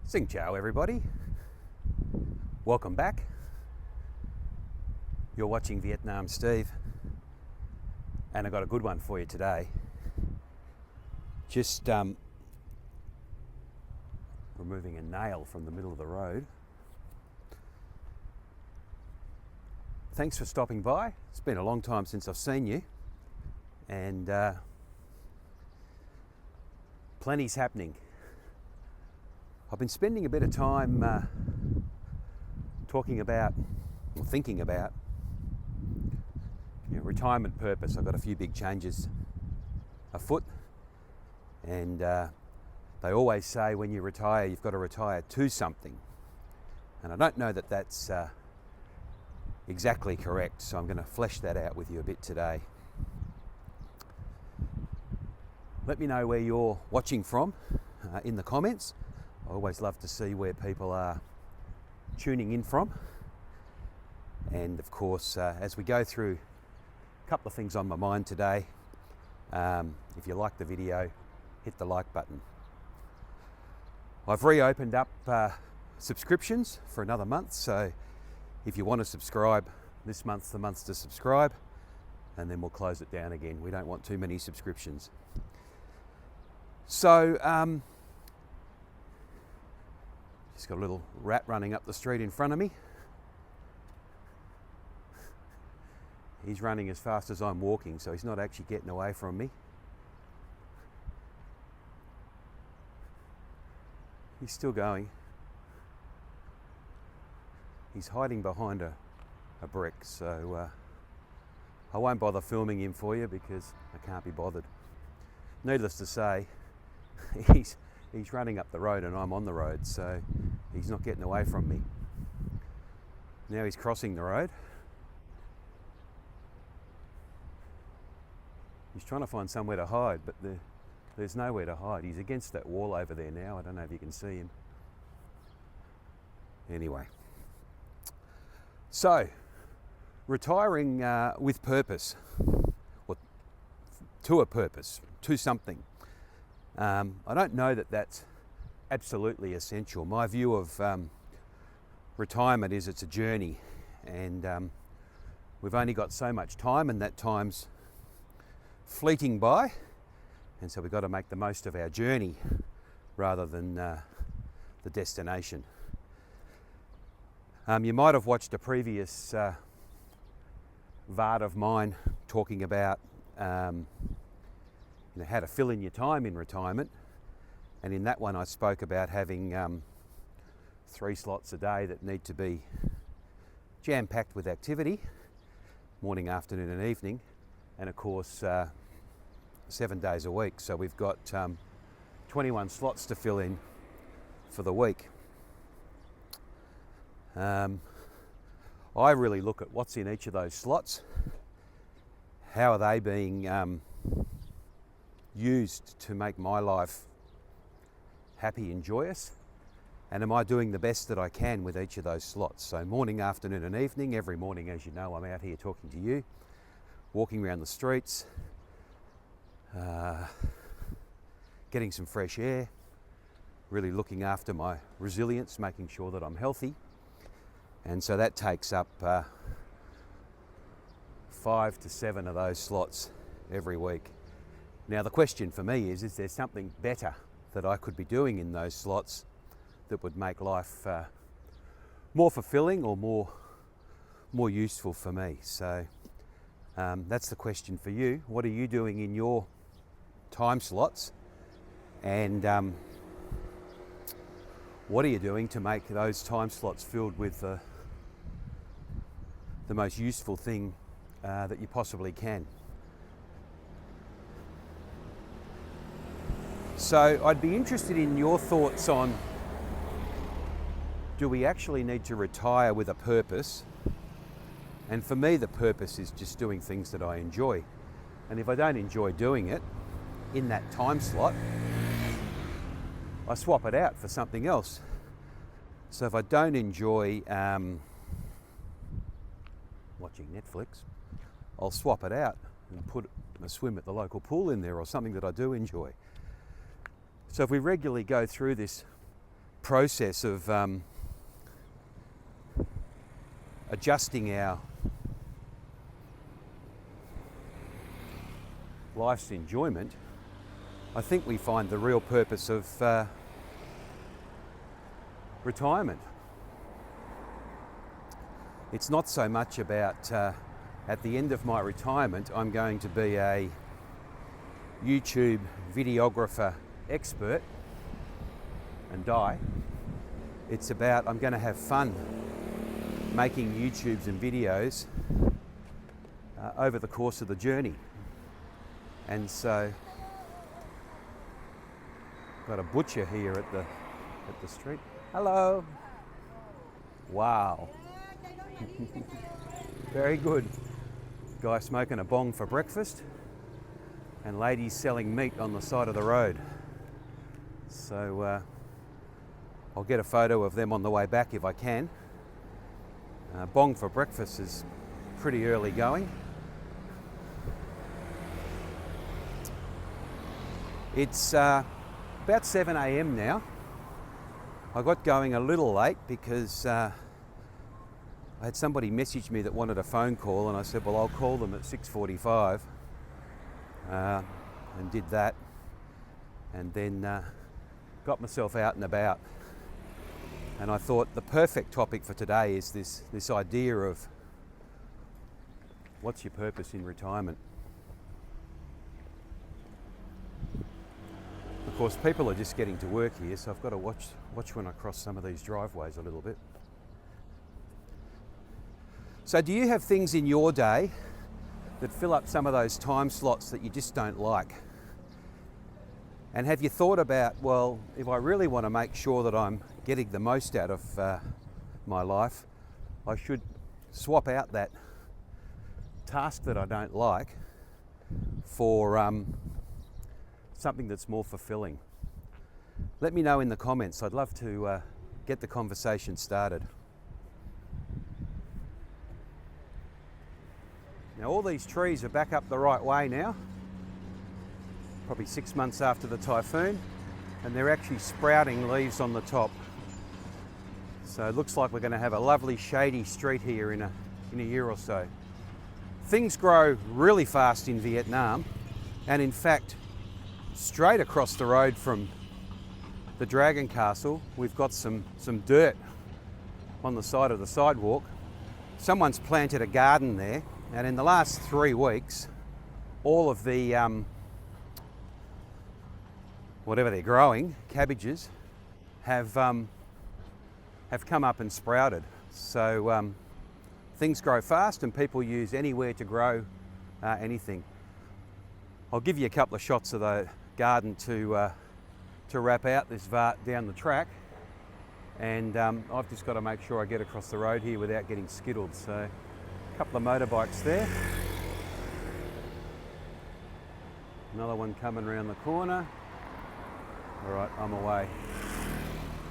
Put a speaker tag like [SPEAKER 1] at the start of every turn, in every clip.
[SPEAKER 1] Sing ciao everybody, welcome back. You're watching Vietnam Steve, and I got a good one for you today. Just removing a nail from the middle of the road. Thanks for stopping by. It's been a long time since I've seen you, and plenty's happening. I've been spending a bit of time talking about, or thinking about, retirement purpose. I've got a few big changes afoot, and they always say when you retire, you've got to retire to something. And I don't know that that's exactly correct, so I'm going to flesh that out with you a bit today. Let me know where you're watching from in the comments. I always love to see where people are tuning in from. And of course, as we go through a couple of things on my mind today, if you like the video, hit the like button. I've reopened up subscriptions for another month, so if you want to subscribe, this month's the month to subscribe, and then we'll close it down again. We don't want too many subscriptions. So, just got a little rat running up the street in front of me. He's running as fast as I'm walking, so he's not actually getting away from me. He's still going. He's hiding behind a brick, so I won't bother filming him for you because I can't be bothered. Needless to say, he's running up the road and I'm on the road, so he's not getting away from me. Now he's crossing the road. He's trying to find somewhere to hide, but there's nowhere to hide. He's against that wall over there now. I don't know if you can see him. Anyway. So, retiring with purpose, or to a purpose, to something. I don't know that that's absolutely essential. My view of retirement is it's a journey, and we've only got so much time, and that time's fleeting by, and so we've got to make the most of our journey rather than the destination. You might have watched a previous VAD of mine talking about how to fill in your time in retirement, and in that one I spoke about having 3 slots a day that need to be jam-packed with activity, morning, afternoon and evening, and of course 7 days a week, so we've got 21 slots to fill in for the week. I really look at what's in each of those slots. How are they being used to make my life happy and joyous? And am I doing the best that I can with each of those slots? So morning, afternoon and evening. Every morning, as you know, I'm out here talking to you, walking around the streets, getting some fresh air, really looking after my resilience, making sure that I'm healthy. And so that takes up 5 to 7 of those slots every week. Now the question for me is there something better that I could be doing in those slots that would make life more fulfilling or more useful for me? So that's the question for you. What are you doing in your time slots, and what are you doing to make those time slots filled with the most useful thing that you possibly can? So I'd be interested in your thoughts on, do we actually need to retire with a purpose? And for me, the purpose is just doing things that I enjoy. And if I don't enjoy doing it in that time slot, I swap it out for something else. So if I don't enjoy watching Netflix, I'll swap it out and put a swim at the local pool in there, or something that I do enjoy. So if we regularly go through this process of adjusting our life's enjoyment, I think we find the real purpose of retirement. It's not so much about at the end of my retirement I'm going to be a YouTube videographer expert and die. It's about I'm going to have fun making YouTubes and videos over the course of the journey. And so, got a butcher here at the street. Hello. Wow. Very good. Guy smoking a bong for breakfast, and ladies selling meat on the side of the road. So I'll get a photo of them on the way back if I can. Bong for breakfast is pretty early going. It's about 7 a.m. now. I got going a little late because I had somebody message me that wanted a phone call, and I said, well, I'll call them at 6:45, and did that, and then got myself out and about. And I thought the perfect topic for today is this idea of what's your purpose in retirement. Of course, people are just getting to work here, so I've got to watch when I cross some of these driveways a little bit. So do you have things in your day that fill up some of those time slots that you just don't like? And have you thought about, well, if I really want to make sure that I'm getting the most out of my life, I should swap out that task that I don't like for something that's more fulfilling. Let me know in the comments. I'd love to get the conversation started. Now all these trees are back up the right way now, probably 6 months after the typhoon, and they're actually sprouting leaves on the top. So it looks like we're going to have a lovely shady street here in a year or so. Things grow really fast in Vietnam, and in fact, straight across the road from the Dragon Castle, we've got some dirt on the side of the sidewalk. Someone's planted a garden there, and in the last 3 weeks, all of the whatever they're growing, cabbages, have come up and sprouted. So things grow fast, and people use anywhere to grow anything. I'll give you a couple of shots of the garden to wrap out this vart down the track, and I've just got to make sure I get across the road here without getting skittled. So a couple of motorbikes there, another one coming around the corner. All right, I'm away.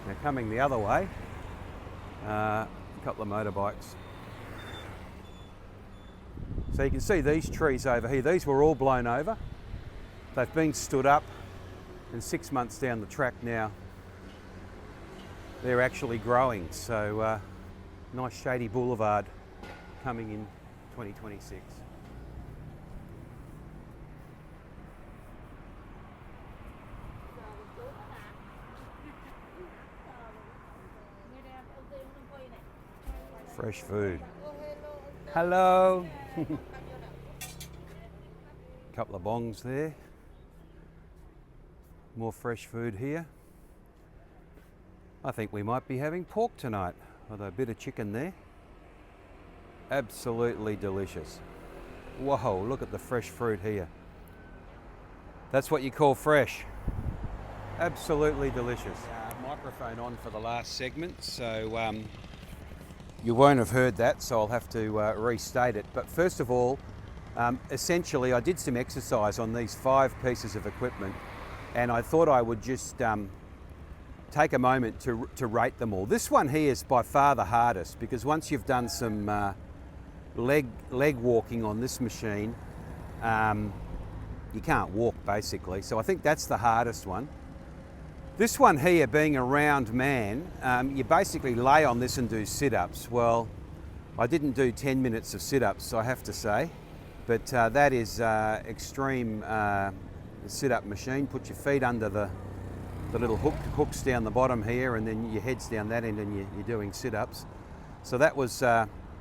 [SPEAKER 1] Now coming the other way, a couple of motorbikes. So you can see these trees over here, these were all blown over. They've been stood up, and 6 months down the track now, they're actually growing. So nice shady boulevard coming in 2026. Fresh food. Hello. Couple of bongs there. More fresh food here. I think we might be having pork tonight, with a bit of chicken there. Absolutely delicious. Whoa, look at the fresh fruit here. That's what you call fresh. Absolutely delicious. Microphone on for the last segment, so you won't have heard that, so I'll have to restate it. But first of all, essentially I did some exercise on these 5 pieces of equipment, and I thought I would just take a moment to rate them all. This one here is by far the hardest, because once you've done some leg walking on this machine, you can't walk basically. So I think that's the hardest one. This one here, being a round man, you basically lay on this and do sit-ups. Well, I didn't do 10 minutes of sit-ups, I have to say, but that is extreme sit-up machine. Put your feet under the little hooks down the bottom here, and then your head's down that end and you're doing sit-ups. So that was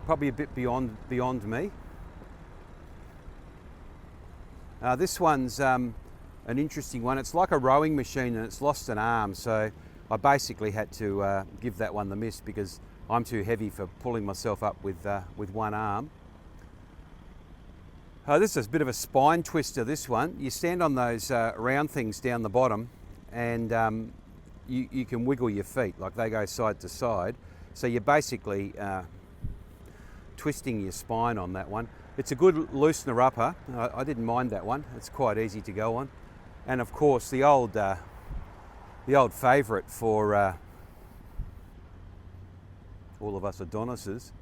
[SPEAKER 1] probably a bit beyond me. This one's an interesting one. It's like a rowing machine and it's lost an arm, so I basically had to give that one the miss because I'm too heavy for pulling myself up with one arm. This is a bit of a spine twister, this one. You stand on those round things down the bottom and you can wiggle your feet, like they go side to side. So you're basically twisting your spine on that one. It's a good loosener upper. I didn't mind that one. It's quite easy to go on. And of course the old favourite for all of us Adonises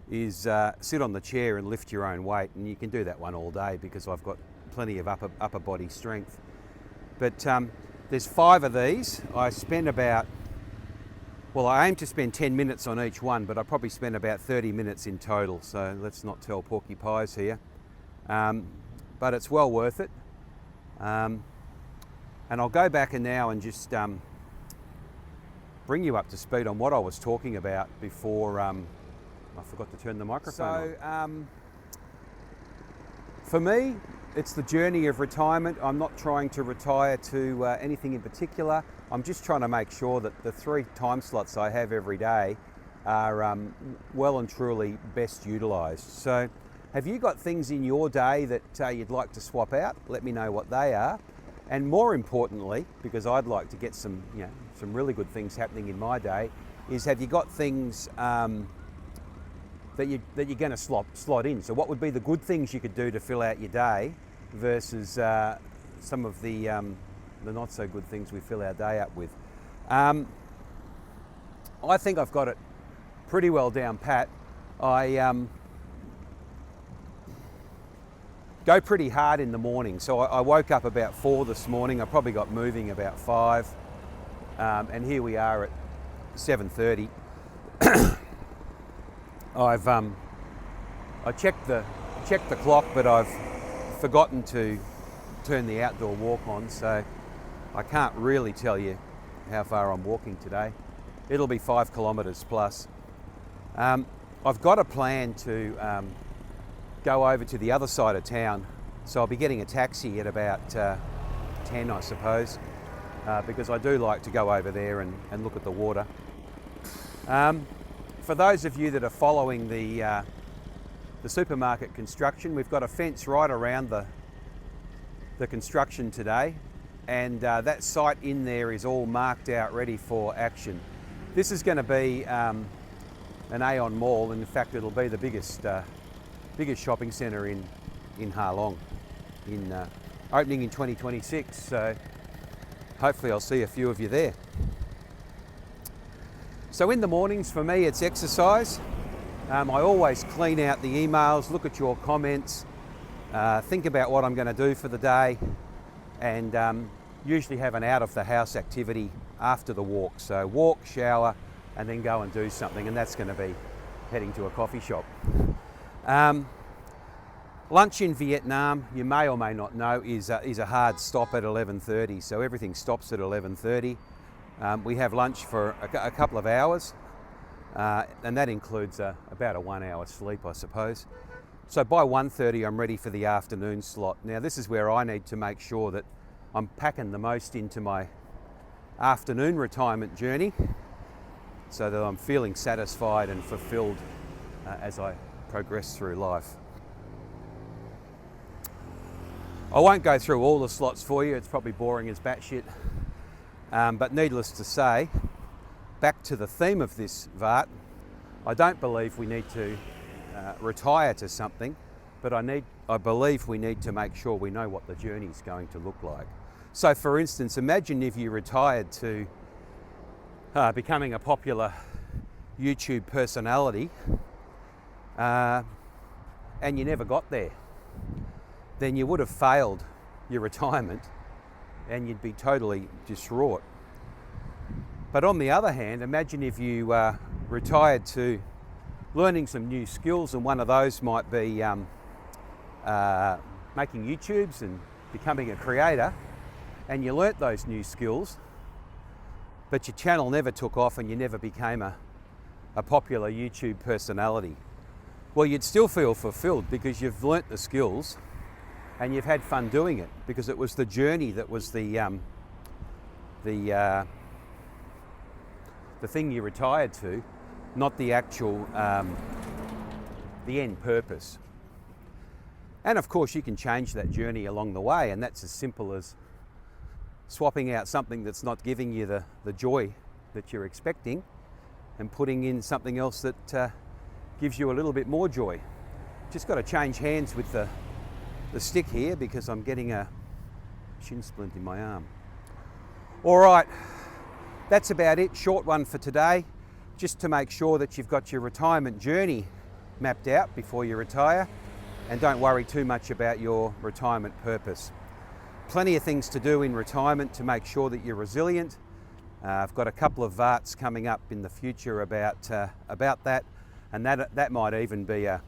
[SPEAKER 1] is sit on the chair and lift your own weight, and you can do that one all day because I've got plenty of upper body strength. But there's 5 of these. I spend about, well, I aim to spend 10 minutes on each one, but I probably spend about 30 minutes in total, so let's not tell porky pies here. But it's well worth it. And I'll go back and now and just bring you up to speed on what I was talking about before I forgot to turn the microphone on. For me, it's the journey of retirement. I'm not trying to retire to anything in particular. I'm just trying to make sure that the 3 time slots I have every day are well and truly best utilised. So have you got things in your day that you'd like to swap out? Let me know what they are. And more importantly, because I'd like to get some really good things happening in my day, is have you got things that you're going to slot in? So what would be the good things you could do to fill out your day versus some of the not so good things we fill our day up with? I think I've got it pretty well down pat. I go pretty hard in the morning. So I woke up about 4 this morning. I probably got moving about 5. And here we are at 7:30. I checked the clock, but I've forgotten to turn the outdoor walk on, so I can't really tell you how far I'm walking today. It'll be 5 kilometres plus. I've got a plan to go over to the other side of town, so I'll be getting a taxi at about 10, I suppose, because I do like to go over there and look at the water. For those of you that are following the supermarket construction, we've got a fence right around the construction today, and that site in there is all marked out ready for action. This is going to be an Aeon Mall, and in fact it'll be the biggest shopping centre in Ha Long, opening in 2026, so hopefully I'll see a few of you there. So in the mornings for me it's exercise. I always clean out the emails, look at your comments, think about what I'm going to do for the day, and usually have an out of the house activity after the walk. So walk, shower, and then go and do something, and that's going to be heading to a coffee shop. Lunch in Vietnam, you may or may not know, is a hard stop at 11:30, so everything stops at 11:30. We have lunch for a couple of hours, and that includes about a 1 hour sleep, I suppose. So by 1:30 I'm ready for the afternoon slot. Now this is where I need to make sure that I'm packing the most into my afternoon retirement journey so that I'm feeling satisfied and fulfilled as I progress through life. I won't go through all the slots for you, it's probably boring as batshit. But needless to say, back to the theme of this VART, I don't believe we need to retire to something, but I believe we need to make sure we know what the journey is going to look like. So for instance, imagine if you retired to becoming a popular YouTube personality and you never got there. Then you would have failed your retirement and you'd be totally distraught. But on the other hand, imagine if you retired to learning some new skills, and one of those might be making YouTubes and becoming a creator, and you learnt those new skills, but your channel never took off and you never became a popular YouTube personality. Well, you'd still feel fulfilled because you've learnt the skills and you've had fun doing it, because it was the journey that was the thing you retired to, not the actual the end purpose. And of course you can change that journey along the way, and that's as simple as swapping out something that's not giving you the joy that you're expecting and putting in something else that gives you a little bit more joy. Just got to change hands with the stick here because I'm getting a shin splint in my arm. All right, that's about it. Short one for today, just to make sure that you've got your retirement journey mapped out before you retire, and don't worry too much about your retirement purpose. Plenty of things to do in retirement to make sure that you're resilient. I've got a couple of VARTs coming up in the future about that, and that might even be a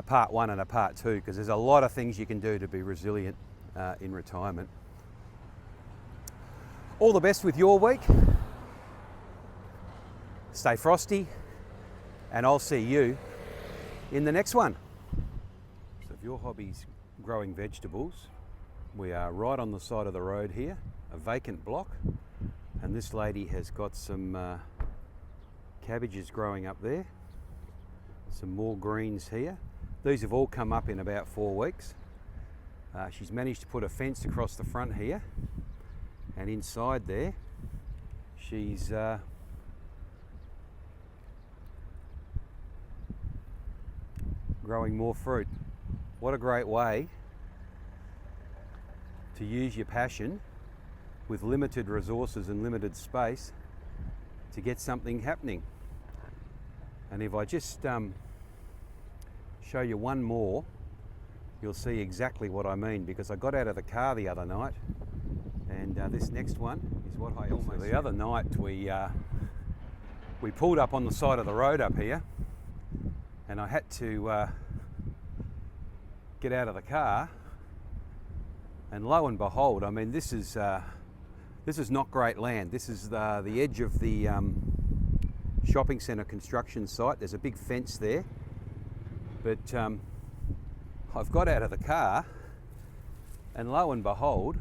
[SPEAKER 1] part 1 and a part 2, because there's a lot of things you can do to be resilient in retirement. All the best with your week. Stay frosty, and I'll see you in the next one. So if your hobby's growing vegetables, we are right on the side of the road here, a vacant block, and this lady has got some cabbages growing up there, some more greens here. These have all come up in about 4 weeks. She's managed to put a fence across the front here, and inside there she's growing more fruit. What a great way to use your passion with limited resources and limited space to get something happening. And if I just show you one more, you'll see exactly what I mean, because I got out of the car the other night, and this next one is what I almost... The other night we pulled up on the side of the road up here, and I had to get out of the car, and lo and behold, I mean, this is not great land. This is the edge of the shopping centre construction site. There's a big fence there, but I've got out of the car, and lo and behold,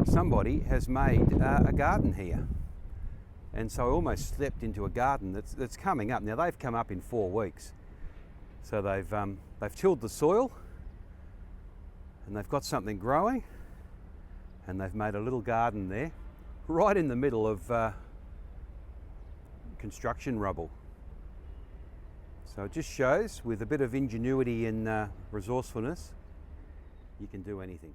[SPEAKER 1] somebody has made a garden here. And so I almost stepped into a garden that's coming up. Now they've come up in 4 weeks. So they've tilled the soil, and they've got something growing, and they've made a little garden there, right in the middle of construction rubble. So it just shows, with a bit of ingenuity and resourcefulness, you can do anything.